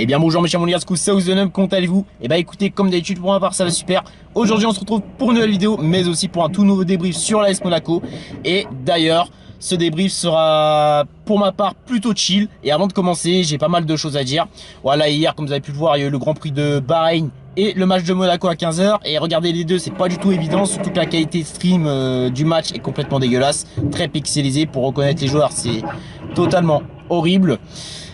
Eh bien bonjour mes chers mon Southern, comment allez-vous? Eh bien écoutez, comme d'habitude pour ma part ça va super. Aujourd'hui on se retrouve pour une nouvelle vidéo, mais aussi pour un tout nouveau débrief sur l'AS Monaco. Et d'ailleurs, ce débrief sera pour ma part plutôt chill. Et avant de commencer, j'ai pas mal de choses à dire. Voilà, hier comme vous avez pu le voir, il y a eu le Grand Prix de Bahreïn et le match de Monaco à 15 h. Et regardez les deux, c'est pas du tout évident, surtout que la qualité stream du match est complètement dégueulasse. Très pixelisé, pour reconnaître les joueurs c'est totalement horrible.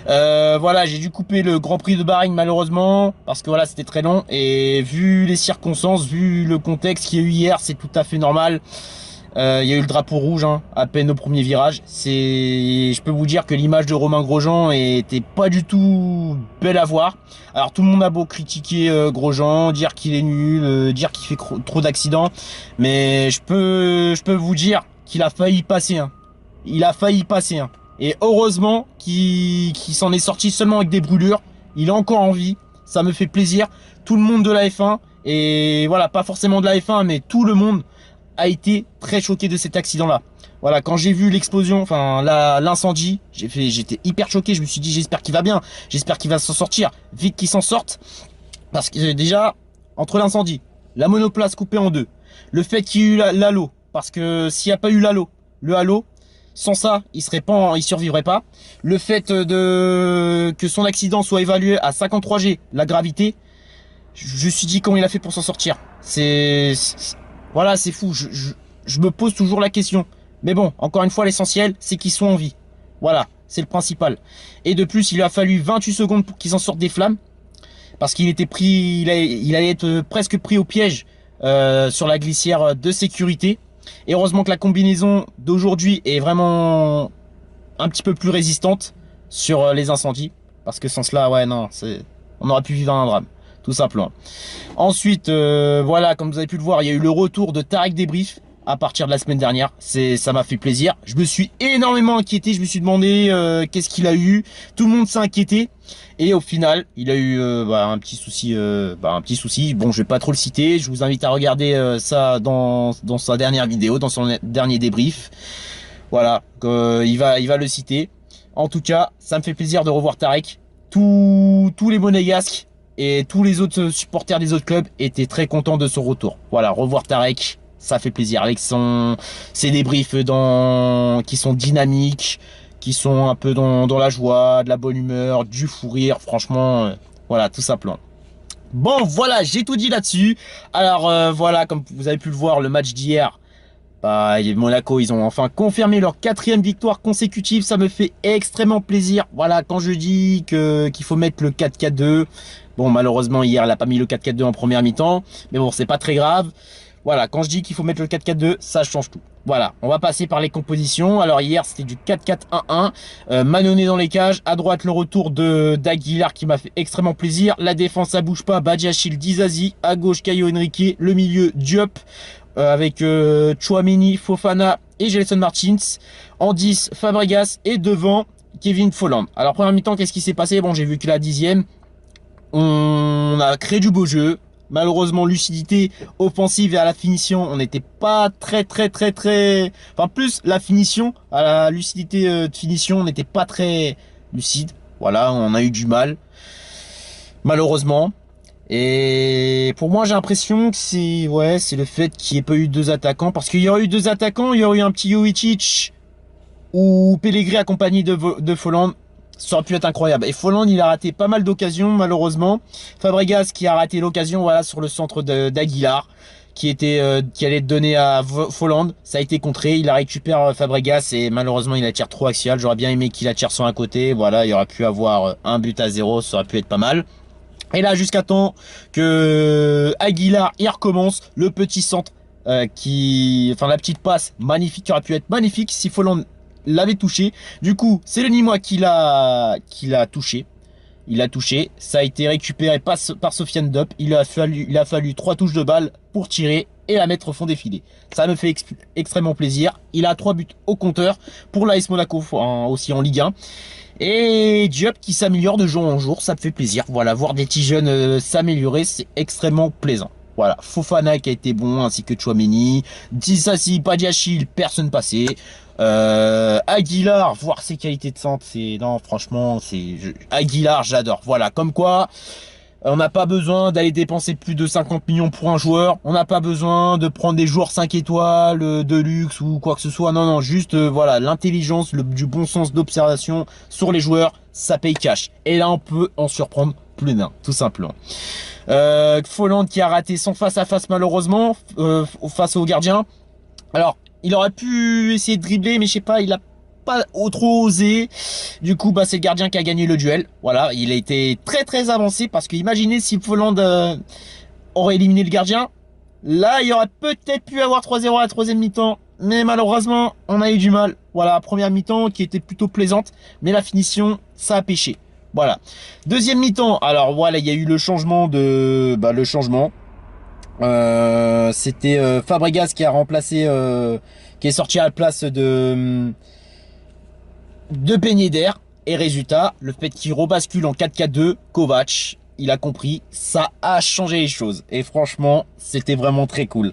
Voilà, j'ai dû couper le Grand Prix de Bahreïn malheureusement parce que voilà, c'était très long et vu les circonstances, vu le contexte qu'il y a eu hier, c'est tout à fait normal. Il y a eu le drapeau rouge hein, à peine au premier virage. Je peux vous dire que l'image de Romain Grosjean était pas du tout belle à voir. Alors tout le monde a beau critiquer Grosjean, dire qu'il est nul, dire qu'il fait trop d'accidents, mais je peux vous dire qu'il a failli passer. Hein. Il a failli passer. Hein. Et heureusement qu'il s'en est sorti seulement avec des brûlures. Il est encore en vie. Ça me fait plaisir. Tout le monde de la F1, et voilà, pas forcément de la F1, mais tout le monde a été très choqué de cet accident-là. Voilà, quand j'ai vu l'explosion, enfin l'incendie, j'étais hyper choqué. Je me suis dit, j'espère qu'il va bien. J'espère qu'il va s'en sortir. Vite qu'il s'en sorte. Parce que déjà, entre l'incendie, la monoplace coupée en deux, le fait qu'il y ait eu l'halo, parce que s'il n'y a pas eu le halo, sans ça, il survivrait pas. Le fait que son accident soit évalué à 53 G, la gravité, je me suis dit comment il a fait pour s'en sortir. Voilà, c'est fou. Je me pose toujours la question. Mais bon, encore une fois, l'essentiel, c'est qu'ils sont en vie. Voilà, c'est le principal. Et de plus, il a fallu 28 secondes pour qu'ils en sortent des flammes. Parce qu'il était pris, il allait être presque pris au piège sur la glissière de sécurité. Et heureusement que la combinaison d'aujourd'hui est vraiment un petit peu plus résistante sur les incendies. Parce que sans cela, ouais, non, on aurait pu vivre un drame, tout simplement. Ensuite, voilà, comme vous avez pu le voir, il y a eu le retour de Tarek Débrief à partir de la semaine dernière. Ça m'a fait plaisir. Je me suis énormément inquiété. Je me suis demandé qu'est-ce qu'il a eu. Tout le monde s'est inquiété. Et au final, il a eu un petit souci. Bon, je vais pas trop le citer. Je vous invite à regarder ça dans sa dernière vidéo, dans son dernier débrief. Voilà, il va le citer. En tout cas, ça me fait plaisir de revoir Tarek. Tous les Monégasques et tous les autres supporters des autres clubs étaient très contents de son retour. Voilà, revoir Tarek, ça fait plaisir avec ses débriefs qui sont dynamiques, qui sont un peu dans la joie, de la bonne humeur, du fou rire, franchement, voilà, tout simplement. Bon, voilà, j'ai tout dit là-dessus. Alors, voilà, comme vous avez pu le voir, le match d'hier, Monaco, ils ont enfin confirmé leur 4e victoire consécutive. Ça me fait extrêmement plaisir. Voilà, quand je dis qu'il faut mettre le 4-4-2. Bon, malheureusement, hier, elle n'a pas mis le 4-4-2 en première mi-temps. Mais bon, c'est pas très grave. Voilà, quand je dis qu'il faut mettre le 4-4-2, ça change tout. Voilà, on va passer par les compositions. Alors hier, c'était du 4-4-1-1. Mannone dans les cages. À droite, le retour d'Aguilar qui m'a fait extrêmement plaisir. La défense, ça bouge pas. Badiachil, Dizazi. À gauche, Caio Henrique. Le milieu, Diop. Avec Chouameni, Fofana et Gelson Martins. En 10, Fabregas. Et devant, Kevin Folland. Alors, première mi-temps, qu'est-ce qui s'est passé? Bon, j'ai vu que la 10e, on a créé du beau jeu. Malheureusement, lucidité offensive et à la finition, on n'était pas très... Enfin, plus la finition, à la lucidité de finition, on n'était pas très lucide. Voilà, on a eu du mal. Malheureusement. Et pour moi, j'ai l'impression que c'est le fait qu'il n'y ait pas eu deux attaquants. Parce qu'il y aurait eu deux attaquants, il y aurait eu un petit Jovetic ou Pellegrini accompagné de Folland. Ça aurait pu être incroyable. Et Folland, il a raté pas mal d'occasions, malheureusement. Fabregas qui a raté l'occasion, voilà, sur le centre d'Aguilar, qui allait être donné à Folland. Ça a été contré. Il a récupéré Fabregas et malheureusement, il attire trop axial. J'aurais bien aimé qu'il attire sur un côté. Voilà, il aurait pu avoir un but à 0. Ça aurait pu être pas mal. Et là, jusqu'à temps que Aguilar, il recommence le petit centre la petite passe magnifique qui aurait pu être magnifique si Folland l'avait touché. Du coup, c'est le Nîmois qui l'a touché. Il a touché. Ça a été récupéré par Sofiane Diop. Il a fallu 3 touches de balle pour tirer et la mettre au fond des filets. Ça me fait extrêmement plaisir. Il a 3 buts au compteur pour l'AS Monaco aussi en Ligue 1. Et Diop qui s'améliore de jour en jour, ça me fait plaisir. Voilà, voir des petits jeunes s'améliorer, c'est extrêmement plaisant. Voilà, Fofana qui a été bon, ainsi que Tchouaméni. Disasi, Badiachil, personne passé. Aguilar, voir ses qualités de centre, c'est... Non, franchement, Aguilar, j'adore. Voilà, comme quoi... On n'a pas besoin d'aller dépenser plus de 50 millions pour un joueur. On n'a pas besoin de prendre des joueurs 5 étoiles, de luxe ou quoi que ce soit. Non, non, juste, voilà, l'intelligence, du bon sens d'observation sur les joueurs, ça paye cash. Et là, on peut en surprendre plus d'un, tout simplement. Folland qui a raté son face-à-face malheureusement, face au gardien. Alors, il aurait pu essayer de dribbler, mais je sais pas, il a pas trop osé. Du coup, bah, c'est le gardien qui a gagné le duel. Voilà, il a été très très avancé parce que imaginez si Folland aurait éliminé le gardien. Là, il y aurait peut-être pu avoir 3-0 à la troisième mi-temps. Mais malheureusement, on a eu du mal. Voilà, première mi-temps qui était plutôt plaisante. Mais la finition, ça a pêché. Voilà. Deuxième mi-temps. Alors voilà, il y a eu le changement de... Bah, le changement. C'était Fabregas qui a remplacé... qui est sorti à la place de Ben Yedder. Et résultat, le fait qu'il rebascule en 4-4-2, Kovac, il a compris, ça a changé les choses. Et franchement, c'était vraiment très cool.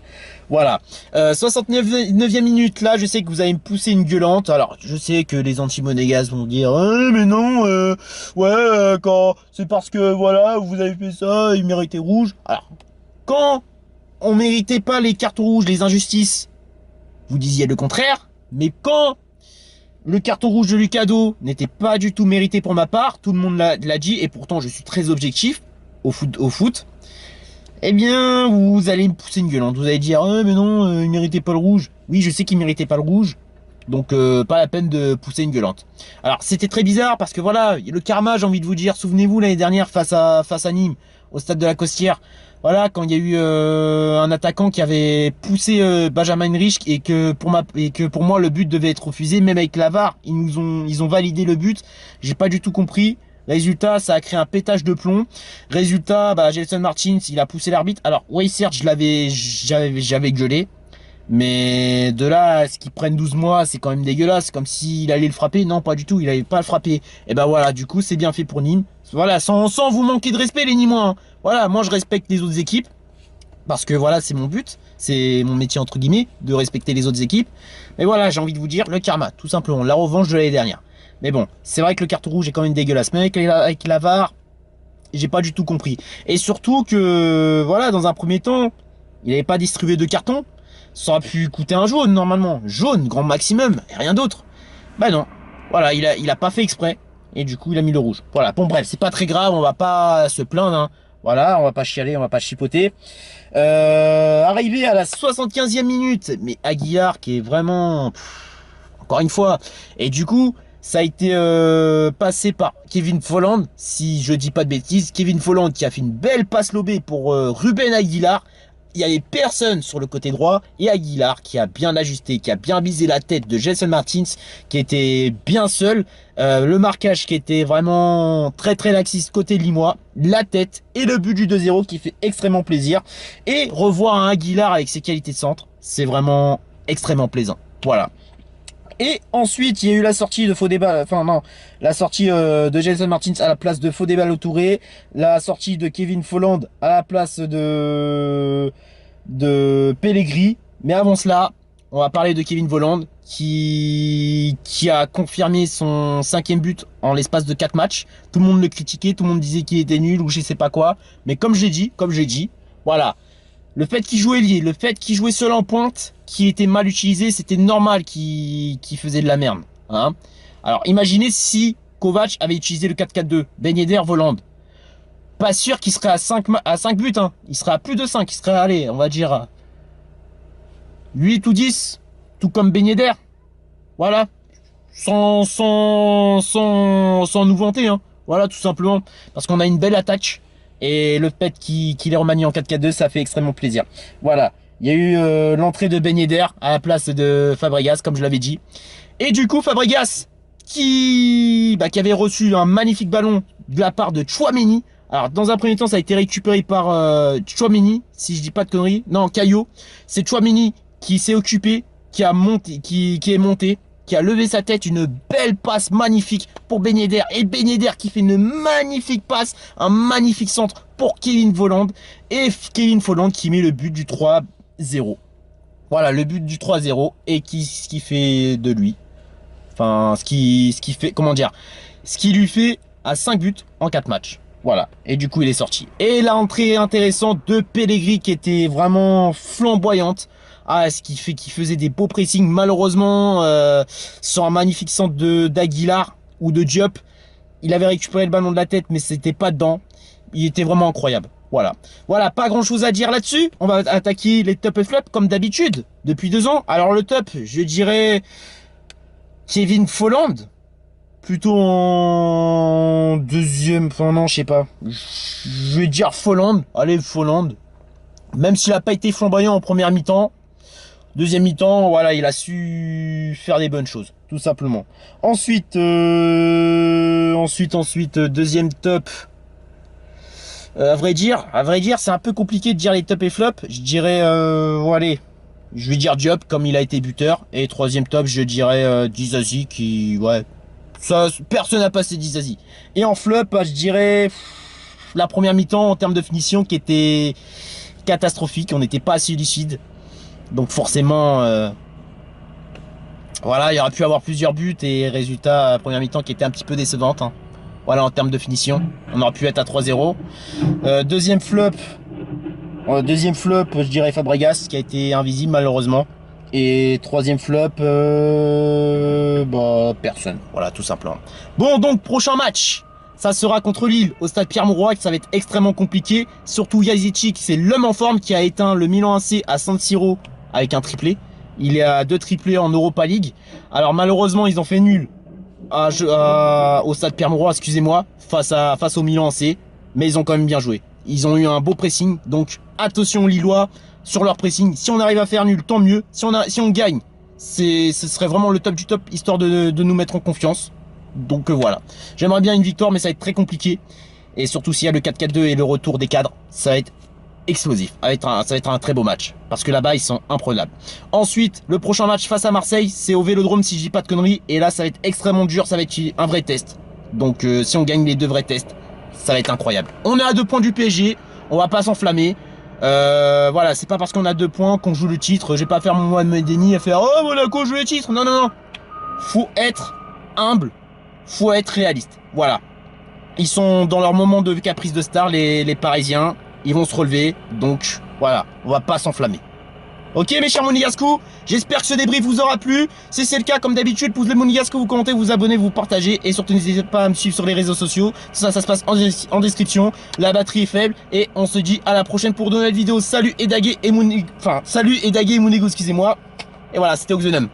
Voilà. 69e minute, là, je sais que vous allez me pousser une gueulante. Alors, je sais que les anti-monégas vont dire mais non, quand c'est parce que, voilà, vous avez fait ça, il méritait rouge. » Alors, quand on méritait pas les cartes rouges, les injustices, vous disiez le contraire. Mais quand le carton rouge de Lucado n'était pas du tout mérité pour ma part, tout le monde l'a dit, et pourtant je suis très objectif au foot. Eh bien, vous allez me pousser une gueulante. Vous allez dire, mais non, il méritait pas le rouge. Oui, je sais qu'il méritait pas le rouge. Donc, pas la peine de pousser une gueulante. Alors, c'était très bizarre parce que voilà, le karma, j'ai envie de vous dire, souvenez-vous l'année dernière face à Nîmes, au stade de la Costière. Voilà, quand il y a eu un attaquant qui avait poussé Benjamin Rich et que pour moi le but devait être refusé, même avec la VAR, ils ont validé le but. J'ai pas du tout compris. Résultat, ça a créé un pétage de plomb. Résultat, bah, Gelson Martins, il a poussé l'arbitre. Alors, oui, certes, j'avais gueulé. Mais de là à ce qu'ils prennent 12 mois, c'est quand même dégueulasse. Comme s'il allait le frapper. Non, pas du tout, il allait pas le frapper. Et ben voilà, du coup, c'est bien fait pour Nîmes. Voilà, sans vous manquer de respect, les Nîmois. Hein. Voilà, moi je respecte les autres équipes. Parce que voilà, c'est mon but. C'est mon métier, entre guillemets, de respecter les autres équipes. Mais voilà, j'ai envie de vous dire, le karma, tout simplement. La revanche de l'année dernière. Mais bon, c'est vrai que le carton rouge est quand même dégueulasse. Mais avec la VAR, j'ai pas du tout compris. Et surtout que, voilà, dans un premier temps, il n'avait pas distribué de carton. Ça aurait pu coûter un jaune, normalement. Jaune, grand maximum, et rien d'autre. Bah non. Voilà, il a pas fait exprès. Et du coup, il a mis le rouge. Voilà, bon bref, c'est pas très grave, on va pas se plaindre. Hein. Voilà, on va pas chialer, on va pas chipoter. Arrivé à la 75e minute. Mais Aguilar qui est vraiment... encore une fois. Et du coup... ça a été passé par Kevin Folland, si je dis pas de bêtises. Kevin Folland qui a fait une belle passe lobée pour Ruben Aguilar. Il n'y avait personne sur le côté droit. Et Aguilar qui a bien ajusté, qui a bien visé la tête de Gelson Martins, qui était bien seul. Le marquage qui était vraiment très très laxiste côté limois. La tête et le but du 2-0 qui fait extrêmement plaisir. Et revoir un Aguilar avec ses qualités de centre, c'est vraiment extrêmement plaisant. Voilà. Et ensuite, il y a eu la sortie de Fodébal, enfin non, la sortie de Gelson Martins à la place de Fodébal Touré, la sortie de Kevin Folland à la place de Pellegrini. Mais avant cela, on va parler de Kevin Folland qui a confirmé son 5e but en l'espace de 4 matchs. Tout le monde le critiquait, tout le monde disait qu'il était nul ou je sais pas quoi. Mais comme j'ai dit, voilà. Le fait qu'il jouait lié, le fait qu'il jouait seul en pointe, qui était mal utilisé, c'était normal qu'il faisait de la merde. Hein. Alors imaginez si Kovac avait utilisé le 4-4-2, Ben Yedder, Volland. Pas sûr qu'il serait à 5 buts, hein. Il serait à plus de 5, il serait, allez, on va dire à 8 ou 10, tout comme Ben Yedder. Voilà, sans nous vanter, hein. Voilà, tout simplement, parce qu'on a une belle attaque. Et le fait qu'il est remanié en 4-4-2, ça fait extrêmement plaisir. Voilà. Il y a eu l'entrée de Ben Yedder à la place de Fabregas, comme je l'avais dit. Et du coup, Fabregas, qui avait reçu un magnifique ballon de la part de Tchouaméni. Alors, dans un premier temps, ça a été récupéré par Tchouaméni, si je dis pas de conneries. Non, Caillot. C'est Tchouaméni qui s'est occupé, qui est monté, qui a levé sa tête, une belle passe magnifique pour Ben Yedder. Et Ben Yedder qui fait une magnifique passe, un magnifique centre pour Kevin Volland. Et Kevin Volland qui met le but du 3-0. Voilà, le but du 3-0 et ce qui fait de lui. Enfin, ce qui fait, comment dire, ce qui lui fait à 5 buts en 4 matchs. Voilà, et du coup il est sorti. Et l'entrée intéressante de Pellegrini qui était vraiment flamboyante. Ah, ce qui fait qu'il faisait des beaux pressings. Malheureusement, sur un magnifique centre d'Aguilar ou de Diop, il avait récupéré le ballon de la tête, mais c'était pas dedans. Il était vraiment incroyable. Voilà. Voilà, pas grand chose à dire là-dessus. On va attaquer les top et flop comme d'habitude, depuis 2 ans. Alors le top, je dirais Kevin Volland. Plutôt en deuxième, enfin non, je sais pas. Je vais dire Volland. Allez, Volland. Même s'il n'a pas été flamboyant en première mi-temps, deuxième mi-temps, voilà, il a su faire des bonnes choses, tout simplement. Ensuite, deuxième top. À vrai dire, c'est un peu compliqué de dire les top et flop. Je dirais, allez, je vais dire Diop comme il a été buteur. Et troisième top, je dirais Disasi qui, ouais. Ça, personne n'a passé Disasi. Et en flop, je dirais la première mi-temps en termes de finition qui était catastrophique. On n'était pas assez lucide. Donc forcément, voilà, il y aurait pu avoir plusieurs buts et résultat, première mi-temps qui était un petit peu décevante. Hein. Voilà, en termes de finition. On aurait pu être à 3-0. Deuxième flop, je dirais Fabregas qui a été invisible malheureusement. Et troisième flop, personne. Voilà, tout simplement. Bon, donc, prochain match. Ça sera contre Lille, au stade Pierre-Mauroy, ça va être extrêmement compliqué. Surtout Yazici, c'est l'homme en forme qui a éteint le Milan AC à San Siro avec un triplé. Il est à 2 triplés en Europa League. Alors, malheureusement, ils ont fait nul au stade Pierre-Mauroy, excusez-moi, face au Milan AC. Mais ils ont quand même bien joué. Ils ont eu un beau pressing. Donc, attention Lillois sur leur pressing. Si on arrive à faire nul, tant mieux. Si on gagne, ce serait vraiment le top du top, histoire de nous mettre en confiance. Donc voilà. J'aimerais bien une victoire, mais ça va être très compliqué. Et surtout s'il y a le 4-4-2 et le retour des cadres, ça va être explosif. Ça va être un très beau match. Parce que là-bas, ils sont imprenables. Ensuite, le prochain match face à Marseille, c'est au Vélodrome si je dis pas de conneries. Et là, ça va être extrêmement dur. Ça va être un vrai test. Donc si on gagne les 2 vrais tests, ça va être incroyable. On est à 2 points du PSG. On va pas s'enflammer. Voilà, c'est pas parce qu'on a 2 points qu'on joue le titre. Je vais pas faire mon Mohamed Denis à faire oh Monaco joue le titre. Non, non, non. Faut être humble. Faut être réaliste. Voilà. Ils sont dans leur moment de caprice de star, les Parisiens. Ils vont se relever. Donc, voilà. On va pas s'enflammer. Ok, mes chers Monégascous, j'espère que ce débrief vous aura plu. Si c'est le cas, comme d'habitude, pouce le Monégascous, vous commentez, vous abonnez, vous partagez. Et surtout, n'hésitez pas à me suivre sur les réseaux sociaux. Tout ça, ça se passe en description. La batterie est faible. Et on se dit à la prochaine pour de nouvelles vidéos. Salut Edagé et Monégascous, excusez-moi. Et voilà, c'était Oxenum.